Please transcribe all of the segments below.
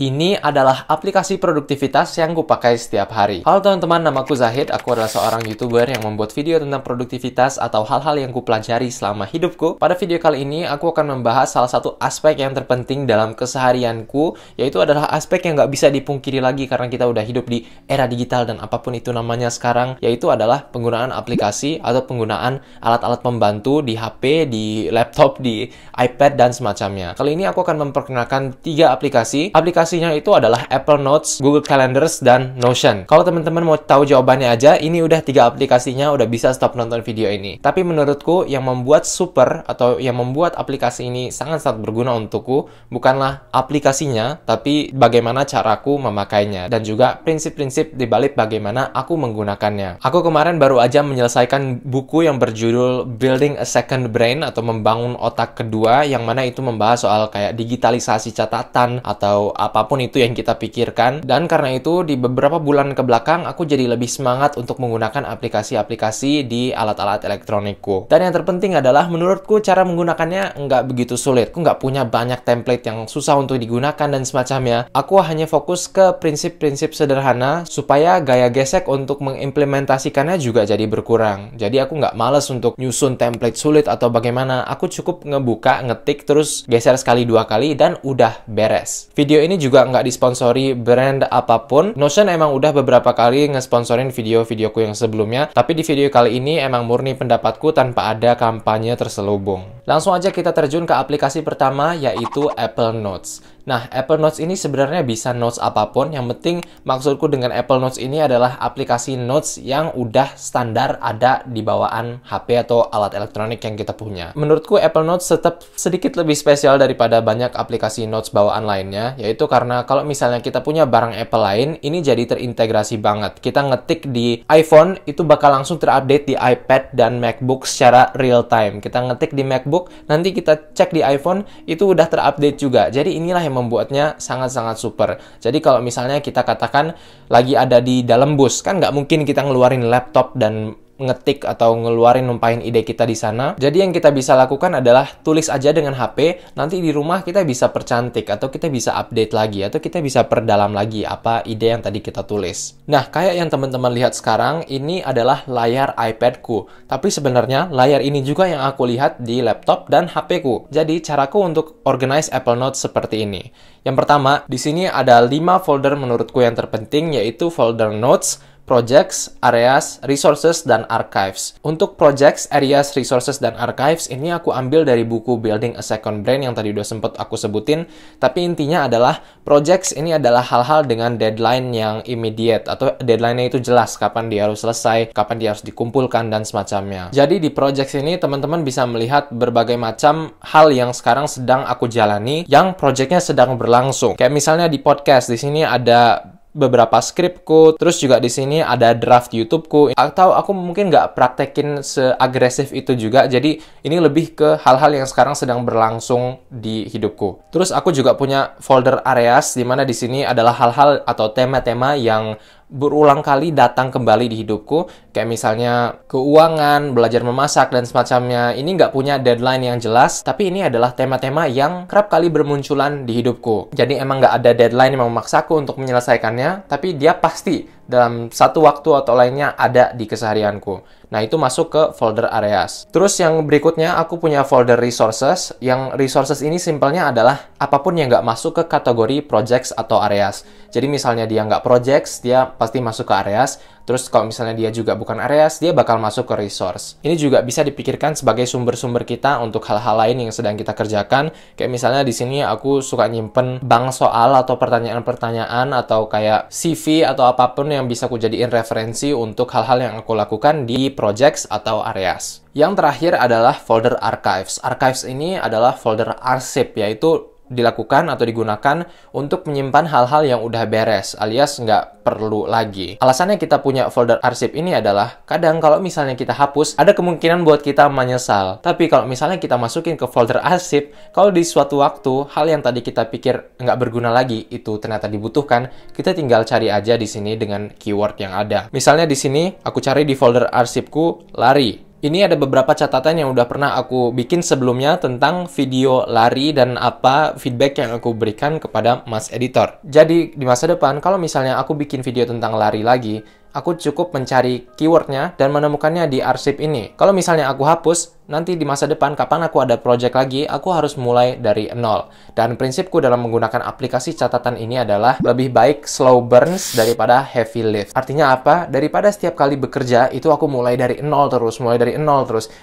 Ini adalah aplikasi produktivitas yang kupakai setiap hari. Halo teman-teman, namaku Zahid. Aku adalah seorang YouTuber yang membuat video tentang produktivitas atau hal-hal yang kupelajari selama hidupku. Pada video kali ini, aku akan membahas salah satu aspek yang terpenting dalam keseharianku, yaitu adalah aspek yang nggak bisa dipungkiri lagi karena kita udah hidup di era digital dan apapun itu namanya sekarang, yaitu adalah penggunaan aplikasi atau penggunaan alat-alat pembantu di HP, di laptop, di iPad, dan semacamnya. Kali ini aku akan memperkenalkan 3 aplikasi. Aplikasinya itu adalah Apple Notes, Google Calendars, dan Notion. Kalau teman-teman mau tahu jawabannya aja, ini udah 3 aplikasinya, udah bisa stop nonton video ini. Tapi menurutku yang membuat super atau yang membuat aplikasi ini sangat-sangat berguna untukku bukanlah aplikasinya, tapi bagaimana caraku memakainya dan juga prinsip-prinsip di balik bagaimana aku menggunakannya. Aku kemarin baru aja menyelesaikan buku yang berjudul Building a Second Brain atau membangun otak kedua, yang mana itu membahas soal kayak digitalisasi catatan atau apapun itu yang kita pikirkan. Dan karena itu di beberapa bulan ke belakang aku jadi lebih semangat untuk menggunakan aplikasi-aplikasi di alat-alat elektronikku. Dan yang terpenting adalah menurutku cara menggunakannya nggak begitu sulit. Aku nggak punya banyak template yang susah untuk digunakan dan semacamnya. Aku hanya fokus ke prinsip-prinsip sederhana supaya gaya gesek untuk mengimplementasikannya juga jadi berkurang. Jadi aku nggak males untuk nyusun template sulit atau bagaimana. Aku cukup ngebuka, ngetik, terus geser sekali 2 kali dan udah beres. Video ini juga nggak disponsori brand apapun. Notion emang udah beberapa kali ngesponsorin video-videoku yang sebelumnya, tapi di video kali ini emang murni pendapatku tanpa ada kampanye terselubung. Langsung aja kita terjun ke aplikasi pertama, yaitu Apple Notes. Nah, Apple Notes ini sebenarnya bisa notes apapun. Yang penting maksudku dengan Apple Notes ini adalah aplikasi notes yang udah standar ada di bawaan HP atau alat elektronik yang kita punya. Menurutku Apple Notes tetap sedikit lebih spesial daripada banyak aplikasi notes bawaan lainnya, yaitu karena kalau misalnya kita punya barang Apple lain, ini jadi terintegrasi banget. Kita ngetik di iPhone, itu bakal langsung terupdate di iPad dan MacBook secara real time. Kita ngetik di MacBook, nanti kita cek di iPhone, itu udah terupdate juga. Jadi inilah yang membuatnya sangat-sangat super. Jadi kalau misalnya kita katakan lagi ada di dalam bus, kan nggak mungkin kita ngeluarin laptop dan ngetik atau ngeluarin numpahin ide kita di sana. Jadi yang kita bisa lakukan adalah tulis aja dengan HP, nanti di rumah kita bisa percantik atau kita bisa update lagi atau kita bisa perdalam lagi apa ide yang tadi kita tulis. Nah, kayak yang teman-teman lihat sekarang, ini adalah layar iPad-ku. Tapi sebenarnya layar ini juga yang aku lihat di laptop dan HP-ku. Jadi caraku untuk organize Apple Notes seperti ini. Yang pertama, di sini ada 5 folder menurutku yang terpenting, yaitu folder Notes, Projects, Areas, Resources, dan Archives. Untuk Projects, Areas, Resources, dan Archives ini aku ambil dari buku Building a Second Brain yang tadi udah sempat aku sebutin. Tapi intinya adalah Projects ini adalah hal-hal dengan deadline yang immediate atau deadline-nya itu jelas kapan dia harus selesai, kapan dia harus dikumpulkan, dan semacamnya. Jadi di Projects ini teman-teman bisa melihat berbagai macam hal yang sekarang sedang aku jalani yang projectnya sedang berlangsung. Kayak misalnya di podcast, di sini ada beberapa skripku, terus juga di sini ada draft YouTubeku, atau aku mungkin nggak praktekin seagresif itu juga, jadi ini lebih ke hal-hal yang sekarang sedang berlangsung di hidupku. Terus aku juga punya folder Areas, di mana di sini adalah hal-hal atau tema-tema yang berulang kali datang kembali di hidupku, kayak misalnya keuangan, belajar memasak, dan semacamnya. Ini nggak punya deadline yang jelas, tapi ini adalah tema-tema yang kerap kali bermunculan di hidupku. Jadi emang nggak ada deadline yang memaksaku untuk menyelesaikannya, tapi dia pasti dalam satu waktu atau lainnya ada di keseharianku. Nah, itu masuk ke folder Areas. Terus yang berikutnya, aku punya folder Resources. Yang Resources ini simpelnya adalah apapun yang nggak masuk ke kategori Projects atau Areas. Jadi misalnya dia nggak Projects, dia pasti masuk ke Areas. Terus kalau misalnya dia juga bukan Areas, dia bakal masuk ke Resource. Ini juga bisa dipikirkan sebagai sumber-sumber kita untuk hal-hal lain yang sedang kita kerjakan. Kayak misalnya di sini aku suka nyimpen bank soal atau pertanyaan-pertanyaan atau kayak CV atau apapun yang bisa aku jadiin referensi untuk hal-hal yang aku lakukan di Projects atau Areas. Yang terakhir adalah folder Archives. Archives ini adalah folder arsip, yaitu dilakukan atau digunakan untuk menyimpan hal-hal yang udah beres, alias nggak perlu lagi. Alasannya kita punya folder arsip ini adalah kadang kalau misalnya kita hapus, ada kemungkinan buat kita menyesal. Tapi kalau misalnya kita masukin ke folder arsip, kalau di suatu waktu hal yang tadi kita pikir nggak berguna lagi itu ternyata dibutuhkan, kita tinggal cari aja di sini dengan keyword yang ada. Misalnya di sini aku cari di folder arsipku lari. Ini ada beberapa catatan yang udah pernah aku bikin sebelumnya tentang video lari dan apa feedback yang aku berikan kepada Mas Editor. Jadi di masa depan, kalau misalnya aku bikin video tentang lari lagi, aku cukup mencari keywordnya dan menemukannya di arsip ini. Kalau misalnya aku hapus, nanti di masa depan kapan aku ada project lagi, aku harus mulai dari nol. Dan prinsipku dalam menggunakan aplikasi catatan ini adalah lebih baik slow burns daripada heavy lift. Artinya apa? Daripada setiap kali bekerja itu aku mulai dari nol terus.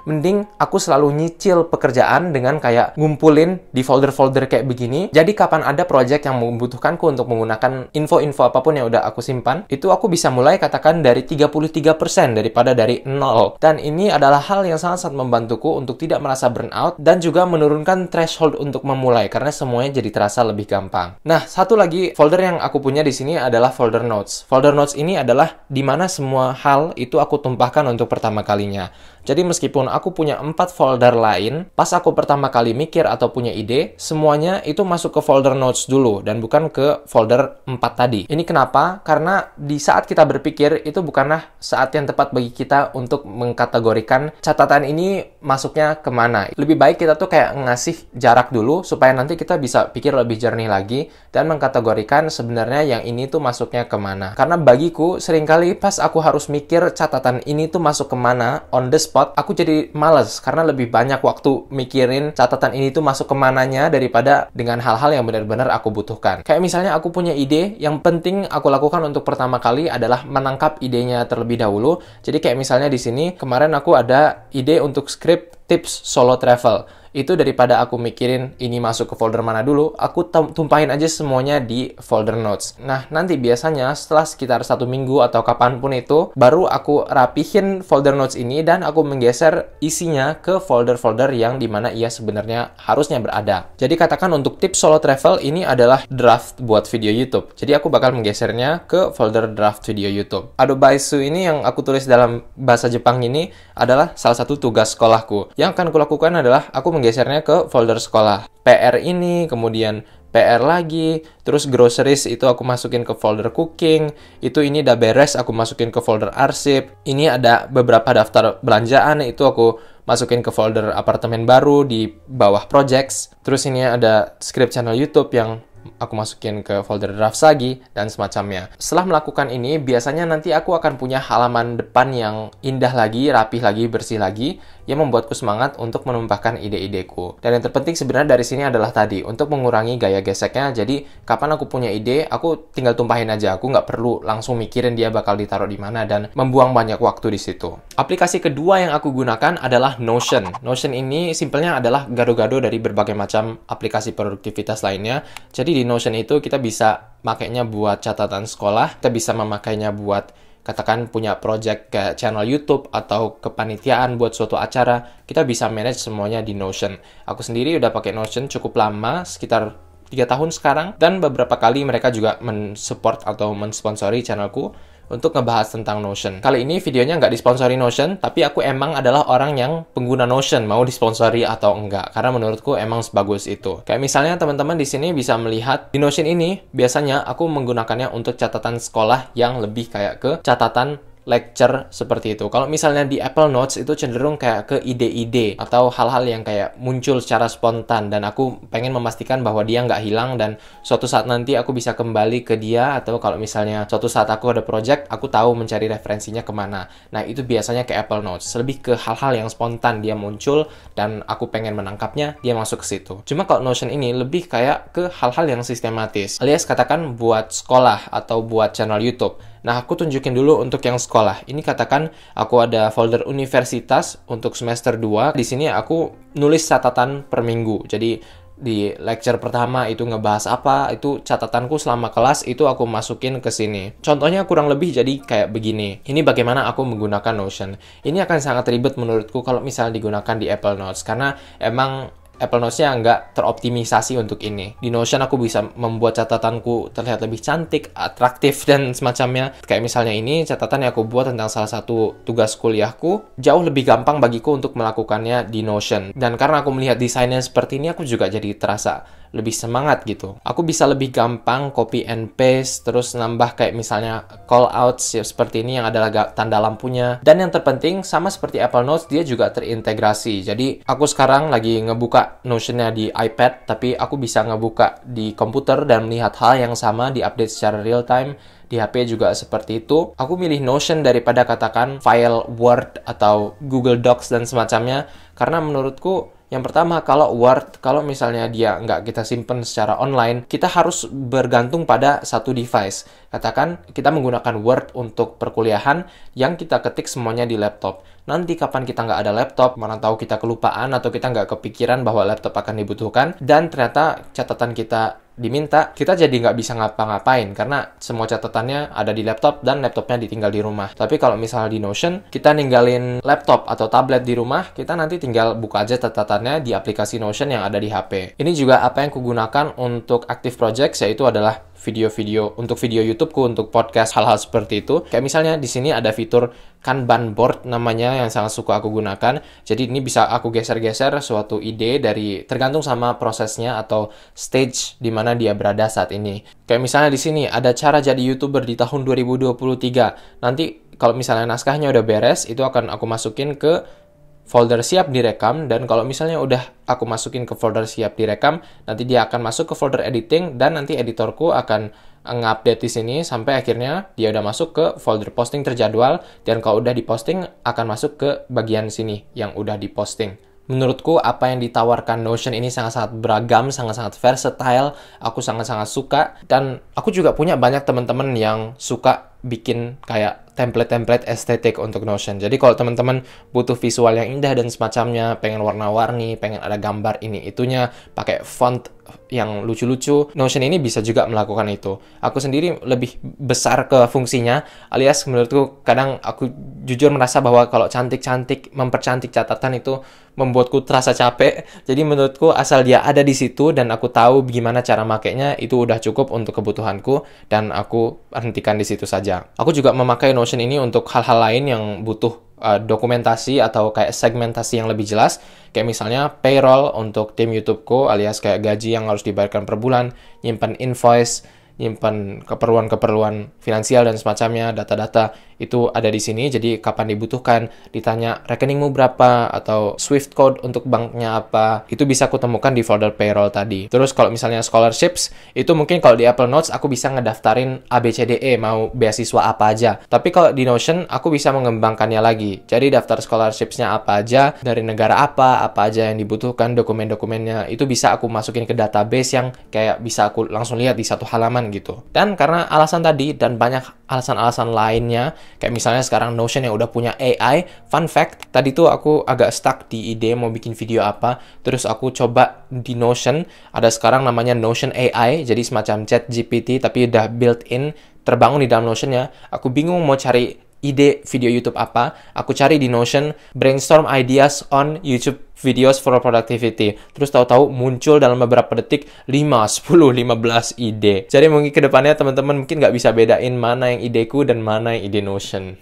Mending aku selalu nyicil pekerjaan dengan kayak ngumpulin di folder-folder kayak begini. Jadi kapan ada project yang membutuhkanku untuk menggunakan info-info apapun yang udah aku simpan, itu aku bisa mulai katakan dari 33% daripada dari nol. Dan ini adalah hal yang sangat-sangat membantuku untuk tidak merasa burnout dan juga menurunkan threshold untuk memulai karena semuanya jadi terasa lebih gampang. Nah, satu lagi folder yang aku punya di sini adalah folder notes. Folder notes ini adalah di mana semua hal itu aku tumpahkan untuk pertama kalinya. Jadi meskipun aku punya 4 folder lain, pas aku pertama kali mikir atau punya ide, semuanya itu masuk ke folder notes dulu dan bukan ke folder 4 tadi. Ini kenapa? Karena di saat kita berpikir itu bukanlah saat yang tepat bagi kita untuk mengkategorikan catatan ini masuknya kemana. Lebih baik kita tuh kayak ngasih jarak dulu supaya nanti kita bisa pikir lebih jernih lagi dan mengkategorikan sebenarnya yang ini tuh masuknya kemana. Karena bagiku seringkali pas aku harus mikir catatan ini tuh masuk kemana on the spot, aku jadi males karena lebih banyak waktu mikirin catatan ini tuh masuk kemananya daripada dengan hal-hal yang benar-benar aku butuhkan. Kayak misalnya aku punya ide, yang penting aku lakukan untuk pertama kali adalah menangkap idenya terlebih dahulu. Jadi kayak misalnya di sini kemarin aku ada ide untuk script tips solo travel. Itu daripada aku mikirin ini masuk ke folder mana dulu, aku tumpahin aja semuanya di folder notes. Nah, nanti biasanya setelah sekitar 1 minggu atau kapanpun itu, baru aku rapihin folder notes ini dan aku menggeser isinya ke folder-folder yang dimana ia sebenarnya harusnya berada. Jadi katakan untuk tips solo travel ini adalah draft buat video YouTube. Jadi aku bakal menggesernya ke folder draft video YouTube. Adobaisu ini yang aku tulis dalam bahasa Jepang ini adalah salah satu tugas sekolahku. Yang akan kulakukan adalah aku menggesernya ke folder sekolah. PR ini, kemudian PR lagi, terus groceries itu aku masukin ke folder cooking, itu ini udah beres aku masukin ke folder arsip, ini ada beberapa daftar belanjaan itu aku masukin ke folder apartemen baru di bawah projects, terus ini ada script channel YouTube yang aku masukin ke folder draft lagi, dan semacamnya. Setelah melakukan ini, biasanya nanti aku akan punya halaman depan yang indah lagi, rapih lagi, bersih lagi, yang membuatku semangat untuk menumpahkan ide-ideku. Dan yang terpenting sebenarnya dari sini adalah tadi, untuk mengurangi gaya geseknya, jadi kapan aku punya ide, aku tinggal tumpahin aja, aku nggak perlu langsung mikirin dia bakal ditaruh di mana, dan membuang banyak waktu di situ. Aplikasi kedua yang aku gunakan adalah Notion. Notion ini simpelnya adalah gado-gado dari berbagai macam aplikasi produktivitas lainnya. Jadi di Notion itu kita bisa makainya buat catatan sekolah, kita bisa memakainya buat katakan punya project ke channel YouTube atau kepanitiaan buat suatu acara, kita bisa manage semuanya di Notion. Aku sendiri udah pakai Notion cukup lama, sekitar 3 tahun sekarang, dan beberapa kali mereka juga mensupport atau mensponsori channelku untuk ngebahas tentang Notion. Kali ini videonya nggak disponsori Notion, tapi aku emang adalah orang yang pengguna Notion, mau disponsori atau enggak, karena menurutku emang sebagus itu. Kayak misalnya teman-teman di sini bisa melihat di Notion ini, biasanya aku menggunakannya untuk catatan sekolah yang lebih kayak ke catatan lecture seperti itu. Kalau misalnya di Apple Notes itu cenderung kayak ke ide-ide atau hal-hal yang kayak muncul secara spontan, dan aku pengen memastikan bahwa dia nggak hilang dan suatu saat nanti aku bisa kembali ke dia, atau kalau misalnya suatu saat aku ada project, aku tahu mencari referensinya kemana. Nah, itu biasanya ke Apple Notes. Lebih ke hal-hal yang spontan dia muncul dan aku pengen menangkapnya, dia masuk ke situ. Cuma kalau Notion ini lebih kayak ke hal-hal yang sistematis. Alias katakan buat sekolah atau buat channel YouTube. Nah, aku tunjukin dulu untuk yang sekolah. Ini katakan aku ada folder universitas untuk semester 2. Di sini aku nulis catatan per minggu. Jadi di lecture pertama itu ngebahas apa, itu catatanku selama kelas itu aku masukin ke sini. Contohnya kurang lebih jadi kayak begini. Ini bagaimana aku menggunakan Notion. Ini akan sangat ribet menurutku kalau misalnya digunakan di Apple Notes, karena emang Apple Notes-nya nggak teroptimisasi untuk ini. Di Notion aku bisa membuat catatanku terlihat lebih cantik, atraktif, dan semacamnya. Kayak misalnya ini, catatan yang aku buat tentang salah satu tugas kuliahku, jauh lebih gampang bagiku untuk melakukannya di Notion. Dan karena aku melihat desainnya seperti ini, aku juga jadi terasa lebih semangat gitu. Aku bisa lebih gampang copy and paste, terus nambah kayak misalnya call outs ya, seperti ini yang ada tanda lampunya. Dan yang terpenting, sama seperti Apple Notes, dia juga terintegrasi. Jadi aku sekarang lagi ngebuka Notion-nya di iPad, tapi aku bisa ngebuka di komputer dan melihat hal yang sama diupdate secara real time. Di HP juga seperti itu. Aku milih Notion daripada katakan file Word atau Google Docs dan semacamnya, karena menurutku yang pertama, kalau Word, kalau misalnya dia nggak kita simpen secara online, kita harus bergantung pada satu device. Katakan kita menggunakan Word untuk perkuliahan yang kita ketik semuanya di laptop. Nanti kapan kita nggak ada laptop, mana tahu kita kelupaan atau kita nggak kepikiran bahwa laptop akan dibutuhkan, dan ternyata catatan kita diminta, kita jadi nggak bisa ngapa-ngapain karena semua catatannya ada di laptop dan laptopnya ditinggal di rumah. Tapi kalau misalnya di Notion, kita ninggalin laptop atau tablet di rumah, kita nanti tinggal buka aja catatannya di aplikasi Notion yang ada di HP. Ini juga apa yang kugunakan untuk Active Projects, yaitu adalah video-video untuk video YouTubeku, untuk podcast, hal-hal seperti itu. Kayak misalnya di sini ada fitur Kanban board namanya yang sangat suka aku gunakan. Jadi ini bisa aku geser-geser suatu ide dari tergantung sama prosesnya atau stage di mana dia berada saat ini. Kayak misalnya di sini ada cara jadi YouTuber di tahun 2023. Nanti kalau misalnya naskahnya udah beres, itu akan aku masukin ke folder siap direkam, dan kalau misalnya udah aku masukin ke folder siap direkam, nanti dia akan masuk ke folder editing, dan nanti editorku akan nge-update di sini sampai akhirnya dia udah masuk ke folder posting terjadwal, dan kalau udah diposting akan masuk ke bagian sini yang udah diposting. Menurutku apa yang ditawarkan Notion ini sangat-sangat beragam, sangat-sangat versatile, aku sangat-sangat suka, dan aku juga punya banyak teman-teman yang suka bikin kayak template-template estetik untuk Notion. Jadi kalau teman-teman butuh visual yang indah dan semacamnya, pengen warna-warni, pengen ada gambar ini itunya, pakai font yang lucu-lucu, Notion ini bisa juga melakukan itu. Aku sendiri lebih besar ke fungsinya, alias menurutku kadang aku jujur merasa bahwa kalau cantik-cantik, mempercantik catatan itu membuatku terasa capek. Jadi menurutku asal dia ada di situ dan aku tahu gimana cara makainya, itu udah cukup untuk kebutuhanku dan aku hentikan di situ saja. Aku juga memakai Notion ini untuk hal-hal lain yang butuh dokumentasi atau kayak segmentasi yang lebih jelas, kayak misalnya payroll untuk tim YouTubeku, alias kayak gaji yang harus dibayarkan per bulan, nyimpan invoice, nyimpan keperluan-keperluan finansial dan semacamnya, data-data itu ada di sini. Jadi kapan dibutuhkan, ditanya rekeningmu berapa atau Swift code untuk banknya apa, itu bisa aku temukan di folder payroll tadi. Terus kalau misalnya scholarships, itu mungkin kalau di Apple Notes aku bisa ngedaftarin ABCDE mau beasiswa apa aja. Tapi kalau di Notion aku bisa mengembangkannya lagi. Jadi daftar scholarshipsnya apa aja, dari negara apa aja yang dibutuhkan, dokumen-dokumennya itu bisa aku masukin ke database yang kayak bisa aku langsung lihat di satu halaman gitu. Dan karena alasan tadi dan banyak alasan-alasan lainnya, kayak misalnya sekarang Notion yang udah punya AI, fun fact, tadi tuh aku agak stuck di ide mau bikin video apa, terus aku coba di Notion, ada sekarang namanya Notion AI, jadi semacam chat GPT tapi udah built-in, terbangun di dalam Notion-nya. Aku bingung mau cari ide video YouTube apa, aku cari di Notion, brainstorm ideas on YouTube videos for productivity. Terus tahu-tahu muncul dalam beberapa detik 5, 10, 15 ide. Jadi mungkin kedepannya teman-teman mungkin nggak bisa bedain mana yang ideku dan mana yang ide Notion.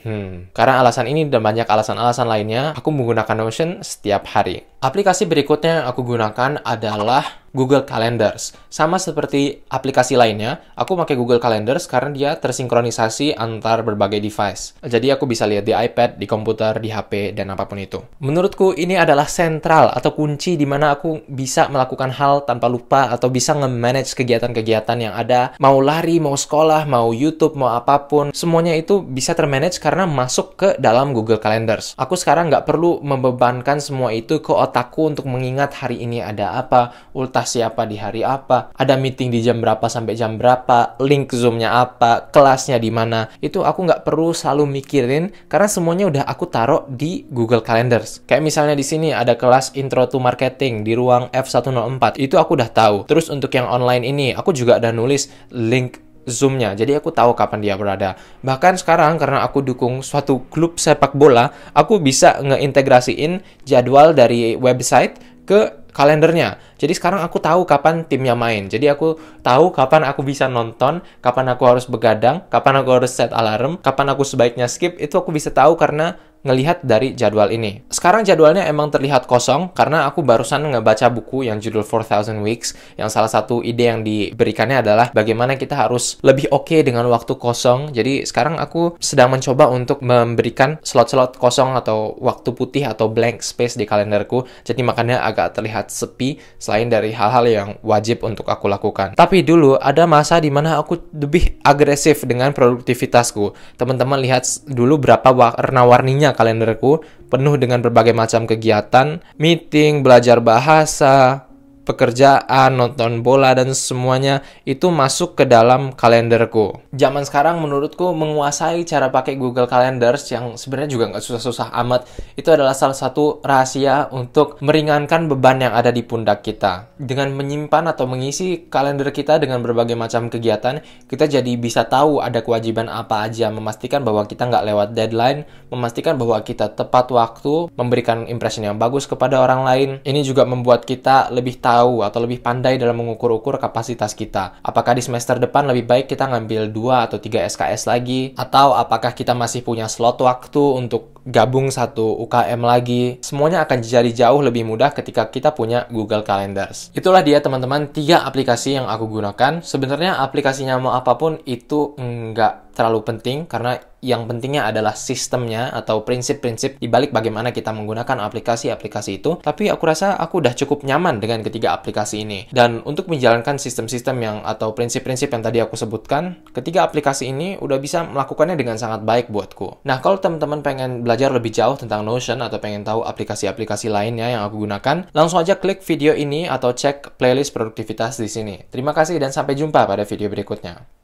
Karena alasan ini dan banyak alasan-alasan lainnya, aku menggunakan Notion setiap hari. Aplikasi berikutnya yang aku gunakan adalah Google Calendars. Sama seperti aplikasi lainnya, aku pakai Google Calendars karena dia tersinkronisasi antar berbagai device. Jadi aku bisa lihat di iPad, di komputer, di HP, dan apapun itu. Menurutku ini adalah sentral atau kunci di mana aku bisa melakukan hal tanpa lupa atau bisa nge-manage kegiatan-kegiatan yang ada. Mau lari, mau sekolah, mau YouTube, mau apapun, semuanya itu bisa termanage karena masuk ke dalam Google Calendars. Aku sekarang nggak perlu membebankan semua itu ke otakku untuk mengingat hari ini ada apa, ultah siapa di hari apa, ada meeting di jam berapa sampai jam berapa, link Zoom-nya apa, kelasnya di mana. Itu aku nggak perlu selalu mikirin karena semuanya udah aku taruh di Google Calendars. Kayak misalnya di sini ada kelas Intro to Marketing di ruang F104. Itu aku udah tahu. Terus untuk yang online ini, aku juga udah nulis link Zoom-nya, jadi aku tahu kapan dia berada. Bahkan sekarang karena aku dukung suatu klub sepak bola, aku bisa ngeintegrasiin jadwal dari website ke kalendernya. Jadi sekarang aku tahu kapan timnya main. Jadi aku tahu kapan aku bisa nonton, kapan aku harus begadang, kapan aku harus set alarm, kapan aku sebaiknya skip. Itu aku bisa tahu karena ngelihat dari jadwal ini. Sekarang jadwalnya emang terlihat kosong karena aku barusan ngebaca buku yang judul 4,000 Weeks, yang salah satu ide yang diberikannya adalah bagaimana kita harus lebih oke dengan waktu kosong. Jadi sekarang aku sedang mencoba untuk memberikan slot-slot kosong atau waktu putih atau blank space di kalenderku. Jadi makanya agak terlihat sepi selain dari hal-hal yang wajib untuk aku lakukan. Tapi dulu ada masa di mana aku lebih agresif dengan produktivitasku. Teman-teman lihat dulu berapa warna-warninya kalenderku, penuh dengan berbagai macam kegiatan, meeting, belajar bahasa, pekerjaan, nonton bola, dan semuanya itu masuk ke dalam kalenderku. Zaman sekarang menurutku menguasai cara pakai Google Calendars yang sebenarnya juga nggak susah-susah amat. Itu adalah salah satu rahasia untuk meringankan beban yang ada di pundak kita. Dengan menyimpan atau mengisi kalender kita dengan berbagai macam kegiatan, kita jadi bisa tahu ada kewajiban apa aja, memastikan bahwa kita nggak lewat deadline, memastikan bahwa kita tepat waktu, memberikan impression yang bagus kepada orang lain. Ini juga membuat kita lebih tahu atau lebih pandai dalam mengukur-ukur kapasitas kita. Apakah di semester depan lebih baik kita ngambil 2 atau 3 SKS lagi? Atau apakah kita masih punya slot waktu untuk gabung 1 UKM lagi? Semuanya akan jadi jauh lebih mudah ketika kita punya Google Calendars. Itulah dia teman-teman 3 aplikasi yang aku gunakan. Sebenarnya aplikasinya mau apapun itu nggak terlalu penting karena yang pentingnya adalah sistemnya atau prinsip-prinsip di balik bagaimana kita menggunakan aplikasi-aplikasi itu. Tapi aku rasa aku udah cukup nyaman dengan ketiga aplikasi ini. Dan untuk menjalankan sistem-sistem yang atau prinsip-prinsip yang tadi aku sebutkan, ketiga aplikasi ini udah bisa melakukannya dengan sangat baik buatku. Nah, kalau teman-teman pengen belajar lebih jauh tentang Notion atau pengen tahu aplikasi-aplikasi lainnya yang aku gunakan, langsung aja klik video ini atau cek playlist produktivitas di sini. Terima kasih dan sampai jumpa pada video berikutnya.